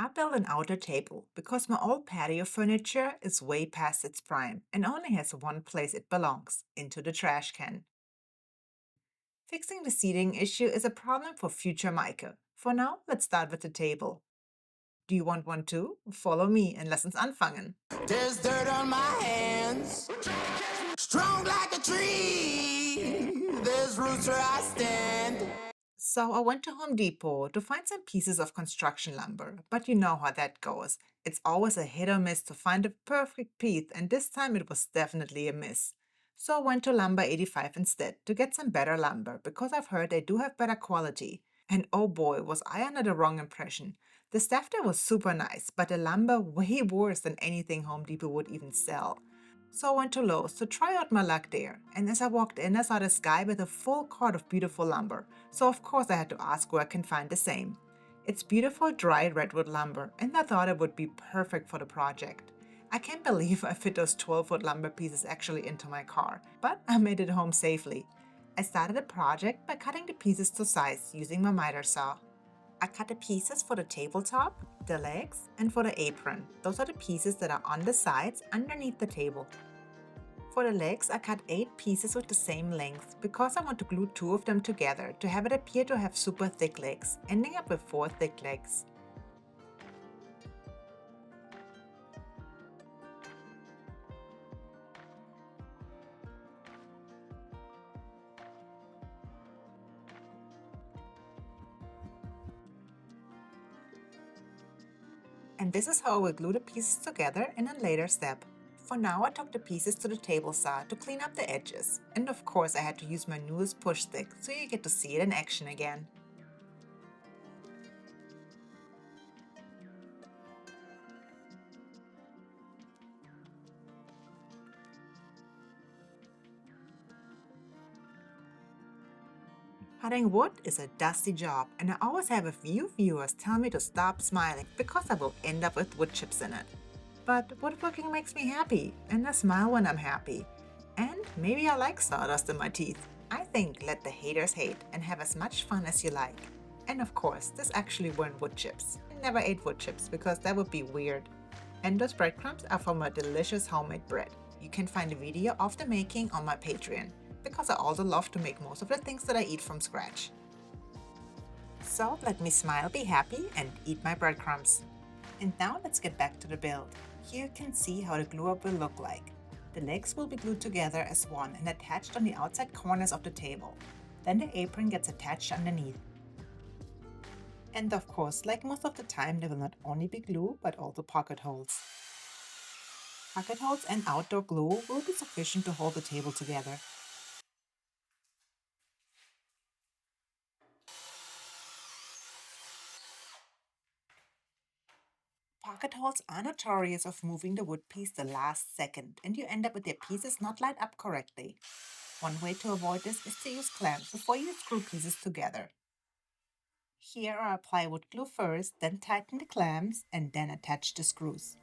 I built an outer table because my old patio furniture is way past its prime and only has one place it belongs, into the trash can. Fixing the seating issue is a problem for future Maike. For now, let's start with the table. Do you want one too? Follow me and lass uns anfangen. There's dirt on my hands, strong like a tree. There's roots where I stand. So I went to Home Depot to find some pieces of construction lumber, but you know how that goes. It's always a hit or miss to find the perfect piece, and this time it was definitely a miss. So I went to Lumber 85 instead to get some better lumber because I've heard they do have better quality. And oh boy, was I under the wrong impression. The staff there was super nice, but the lumber way worse than anything Home Depot would even sell. So I went to Lowe's to try out my luck there, and as I walked in, I saw this guy with a full cart of beautiful lumber, so of course I had to ask where I can find the same. It's beautiful dry redwood lumber, and I thought it would be perfect for the project. I can't believe I fit those 12-foot lumber pieces actually into my car, but I made it home safely. I started the project by cutting the pieces to size using my miter saw. I cut the pieces for the tabletop, the legs, and for the apron. Those are the pieces that are on the sides underneath the table. For the legs, I cut 8 pieces with the same length because I want to glue 2 of them together to have it appear to have super thick legs, ending up with 4 thick legs. And this is how I will glue the pieces together in a later step. For now, I took the pieces to the table saw to clean up the edges. And of course I had to use my newest push stick so you get to see it in action again. Cutting wood is a dusty job, and I always have a few viewers tell me to stop smiling because I will end up with wood chips in it. But woodworking makes me happy, and I smile when I'm happy. And maybe I like sawdust in my teeth. I think let the haters hate and have as much fun as you like. And of course, this actually weren't wood chips. I never ate wood chips because that would be weird. And those breadcrumbs are from my delicious homemade bread. You can find a video of the making on my Patreon, because I also love to make most of the things that I eat from scratch. So let me smile, be happy, and eat my breadcrumbs. And now let's get back to the build. Here you can see how the glue up will look like. The legs will be glued together as one and attached on the outside corners of the table. Then the apron gets attached underneath. And of course, like most of the time, there will not only be glue, but also pocket holes. Pocket holes and outdoor glue will be sufficient to hold the table together. Pocket holes are notorious of moving the wood piece the last second, and you end up with your pieces not lined up correctly. One way to avoid this is to use clamps before you screw pieces together. Here I apply wood glue first, then tighten the clamps, and then attach the screws.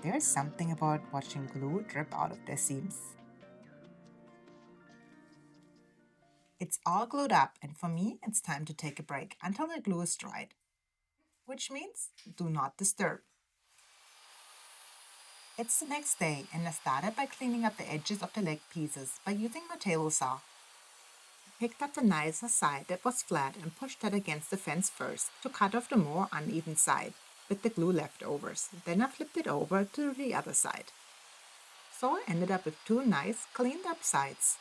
There's something about watching glue drip out of their seams. It's all glued up, and for me, it's time to take a break until the glue is dried. Which means do not disturb. It's the next day, and I started by cleaning up the edges of the leg pieces by using my table saw. I picked up the nicer side that was flat and pushed that against the fence first to cut off the more uneven side with the glue leftovers. Then I flipped it over to the other side. So I ended up with 2 nice, cleaned up sides.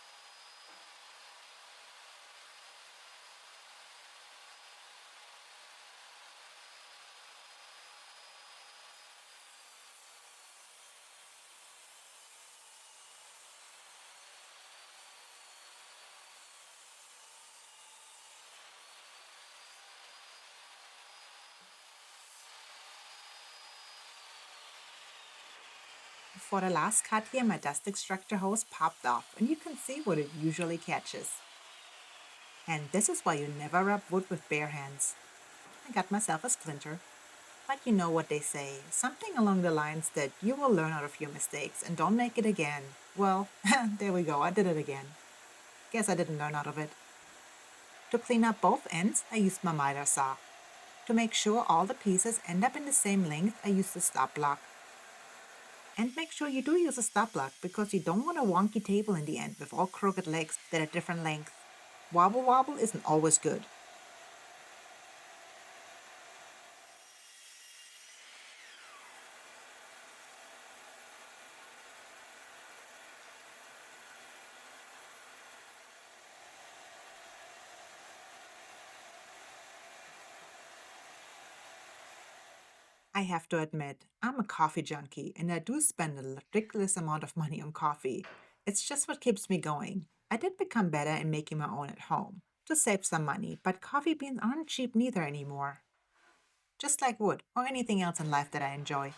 For the last cut here, my dust extractor hose popped off, and you can see what it usually catches. And this is why you never rub wood with bare hands. I got myself a splinter. But you know what they say, something along the lines that you will learn out of your mistakes and don't make it again. Well, there we go, I did it again. Guess I didn't learn out of it. To clean up both ends, I used my miter saw. To make sure all the pieces end up in the same length, I used a stop block. And make sure you do use a stop block because you don't want a wonky table in the end with all crooked legs that are different lengths. Wobble wobble isn't always good. I have to admit, I'm a coffee junkie and I do spend a ridiculous amount of money on coffee. It's just what keeps me going. I did become better in making my own at home to save some money, but coffee beans aren't cheap neither anymore. Just like wood or anything else in life that I enjoy.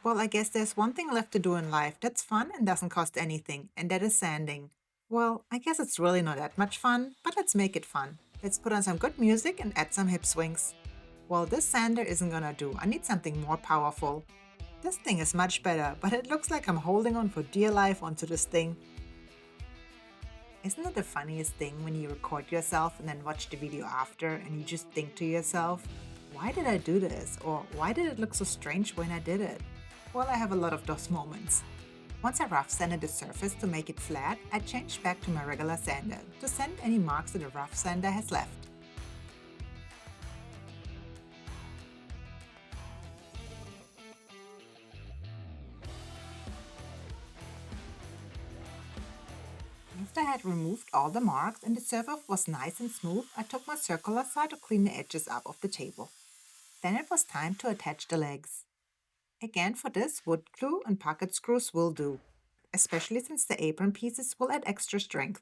Well, I guess there's one thing left to do in life that's fun and doesn't cost anything, and that is sanding. Well, I guess it's really not that much fun, but let's make it fun. Let's put on some good music and add some hip swings. Well, this sander isn't gonna do. I need something more powerful. This thing is much better, but it looks like I'm holding on for dear life onto this thing. Isn't it the funniest thing when you record yourself and then watch the video after and you just think to yourself, why did I do this? Or why did it look so strange when I did it? Well, I have a lot of those moments. Once I rough sanded the surface to make it flat, I changed back to my regular sander to sand any marks that the rough sander has left. After I had removed all the marks and the surface was nice and smooth, I took my circular saw to clean the edges up of the table. Then it was time to attach the legs. Again, for this, wood glue and pocket screws will do, especially since the apron pieces will add extra strength.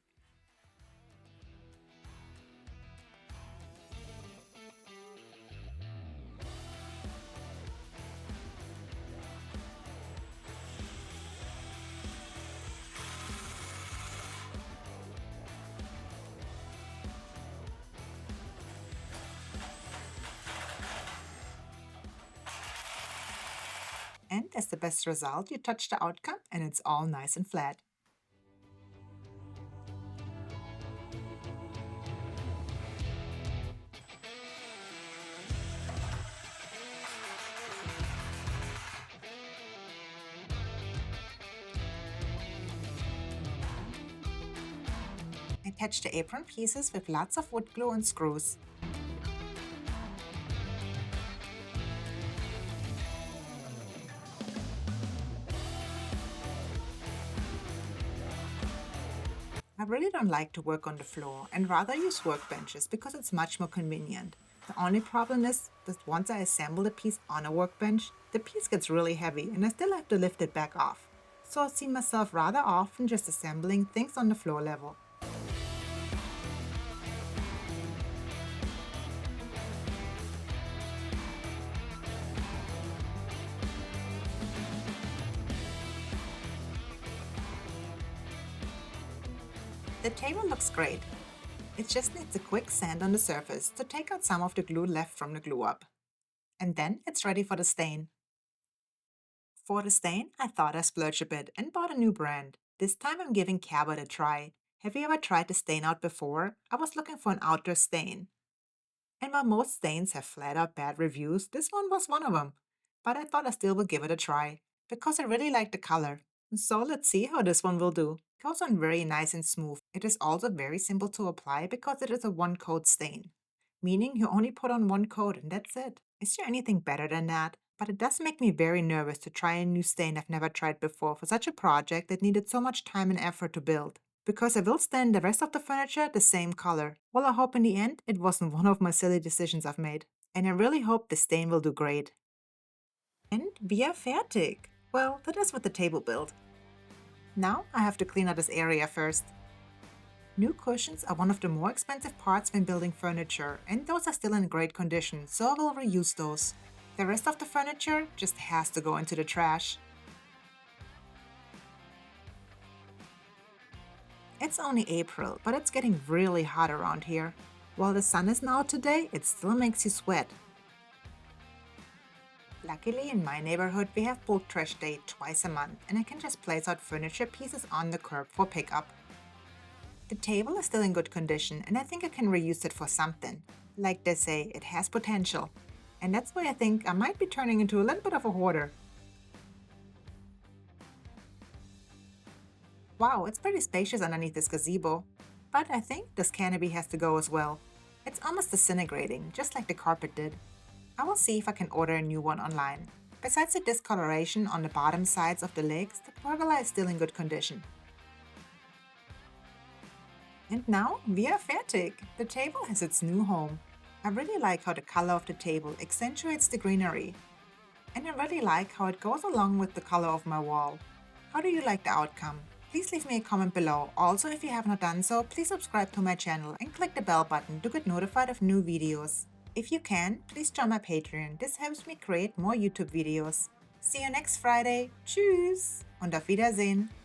And as the best result, you touch the outcome and it's all nice and flat. Attach the apron pieces with lots of wood glue and screws. I really don't like to work on the floor and rather use workbenches because it's much more convenient. The only problem is that once I assemble the piece on a workbench, the piece gets really heavy and I still have to lift it back off. So I see myself rather often just assembling things on the floor level. The table looks great. It just needs a quick sand on the surface to take out some of the glue left from the glue up. And then it's ready for the stain. For the stain, I thought I splurged a bit and bought a new brand. This time I'm giving Cabot a try. Have you ever tried the stain out before? I was looking for an outdoor stain. And while most stains have flat out bad reviews, this one was one of them. But I thought I still would give it a try, because I really like the color. So let's see how this one will do. It goes on very nice and smooth. It is also very simple to apply because it is a one-coat stain. Meaning you only put on one coat and that's it. Is there anything better than that? But it does make me very nervous to try a new stain I've never tried before for such a project that needed so much time and effort to build. Because I will stain the rest of the furniture the same color. Well, I hope in the end it wasn't one of my silly decisions I've made. And I really hope the stain will do great. And we are fertig. Well, that is what the table built. Now I have to clean out this area first. New cushions are one of the more expensive parts when building furniture, and those are still in great condition, so I will reuse those. The rest of the furniture just has to go into the trash. It's only April, but it's getting really hot around here. While the sun isn't out today, it still makes you sweat. Luckily, in my neighborhood, we have bulk trash day twice a month, and I can just place out furniture pieces on the curb for pickup. The table is still in good condition, and I think I can reuse it for something. Like they say, it has potential. And that's why I think I might be turning into a little bit of a hoarder. Wow, it's pretty spacious underneath this gazebo. But I think this canopy has to go as well. It's almost disintegrating, just like the carpet did. I will see if I can order a new one online. Besides the discoloration on the bottom sides of the legs, the pergola is still in good condition. And now we are fertig! The table has its new home. I really like how the color of the table accentuates the greenery. And I really like how it goes along with the color of my wall. How do you like the outcome? Please leave me a comment below. Also, if you have not done so, please subscribe to my channel and click the bell button to get notified of new videos. If you can, please join my Patreon. This helps me create more YouTube videos. See you next Friday. Tschüss und auf Wiedersehen.